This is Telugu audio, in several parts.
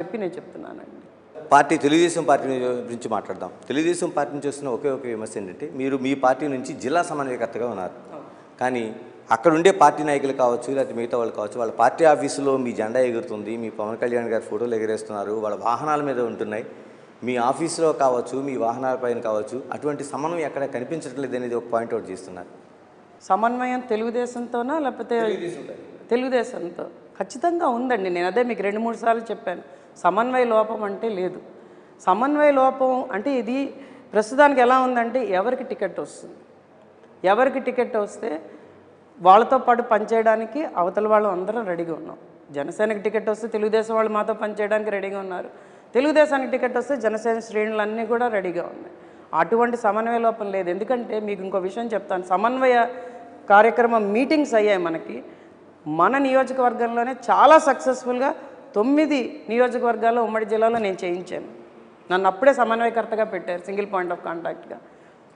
చెప్పి నేను చెప్తున్నానండి. తెలుగుదేశం పార్టీ గురించి మాట్లాడదాం. తెలుగుదేశం పార్టీ నుంచి వస్తున్న ఒకే ఒక విమర్శ ఏంటంటే, మీరు మీ పార్టీ నుంచి జిల్లా సమన్వయకర్తగా ఉన్నారు. కానీ అక్కడ ఉండే పార్టీ నాయకులు కావచ్చు, లేకపోతే మిగతా వాళ్ళు కావచ్చు, వాళ్ళ పార్టీ ఆఫీసులో మీ జెండా ఎగురుతుంది, మీ పవన్ కళ్యాణ్ గారి ఫోటోలు ఎగరేస్తున్నారు, వాళ్ళ వాహనాల మీద ఉంటున్నాయి. మీ ఆఫీసులో కావచ్చు, మీ వాహనాలపైన కావచ్చు, అటువంటి సమన్వయం ఎక్కడ కనిపించట్లేదు అనేది ఒక పాయింట్ అవుట్ చేస్తున్నారు. సమన్వయం తెలుగుదేశంతోనా లేకపోతే తెలుగుదేశంతో ఖచ్చితంగా ఉందండి. నేను అదే మీకు 2-3 సార్లు చెప్పాను. సమన్వయ లోపం అంటే లేదు. సమన్వయ లోపం అంటే ఇది ప్రస్తుతానికి ఎలా ఉందంటే, ఎవరికి టికెట్ వస్తుంది, ఎవరికి టికెట్ వస్తే వాళ్ళతో పాటు పనిచేయడానికి అవతల వాళ్ళు అందరం రెడీగా ఉన్నాం. జనసేనకి టికెట్ వస్తే తెలుగుదేశం వాళ్ళు మాతో పనిచేయడానికి రెడీగా ఉన్నారు. తెలుగుదేశానికి టికెట్ వస్తే జనసేన శ్రేణులన్నీ కూడా రెడీగా ఉన్నాయి. అటువంటి సమన్వయ లోపం లేదు. ఎందుకంటే మీకు ఇంకో విషయం చెప్తాను. సమన్వయ కార్యక్రమం మీటింగ్స్ అయ్యాయి మనకి. మన నియోజకవర్గంలోనే చాలా సక్సెస్ఫుల్గా 9 నియోజకవర్గాల్లో ఉమ్మడి జిల్లాలో నేను చేయించాను. నన్ను అప్పుడే సమన్వయకర్తగా పెట్టారు, సింగిల్ పాయింట్ ఆఫ్ కాంటాక్ట్గా.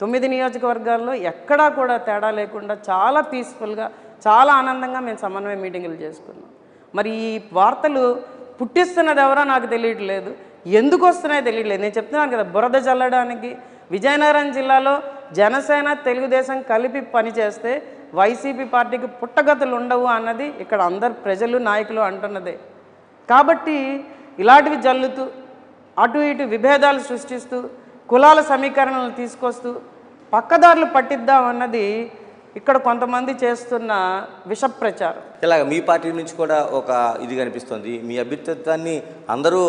9 నియోజకవర్గాల్లో ఎక్కడా కూడా తేడా లేకుండా చాలా పీస్ఫుల్గా, చాలా ఆనందంగా మేము సమన్వయ మీటింగులు చేసుకున్నాం. మరి ఈ వార్తలు పుట్టిస్తున్నది ఎవరో నాకు తెలియట్లేదు, ఎందుకు వస్తున్నాయో తెలియట్లేదు. నేను చెప్తున్నాను కదా, బురద జల్లడానికి విజయనగరం జిల్లాలో జనసేన తెలుగుదేశం కలిపి పనిచేస్తే వైసీపీ పార్టీకి పుట్టగతులు ఉండవు అన్నది ఇక్కడ అందరు ప్రజలు నాయకులు అంటున్నదే. కాబట్టి ఇలాంటివి జల్లుతూ అటు ఇటు విభేదాలు సృష్టిస్తూ కులాల సమీకరణలు తీసుకొస్తూ పక్కదారులు పట్టిద్దామన్నది ఇక్కడ కొంతమంది చేస్తున్న విష ప్రచారం. ఇలాగ మీ పార్టీ నుంచి కూడా ఒక ఇది కనిపిస్తుంది. మీ అభ్యర్థిత్వాన్ని అందరూ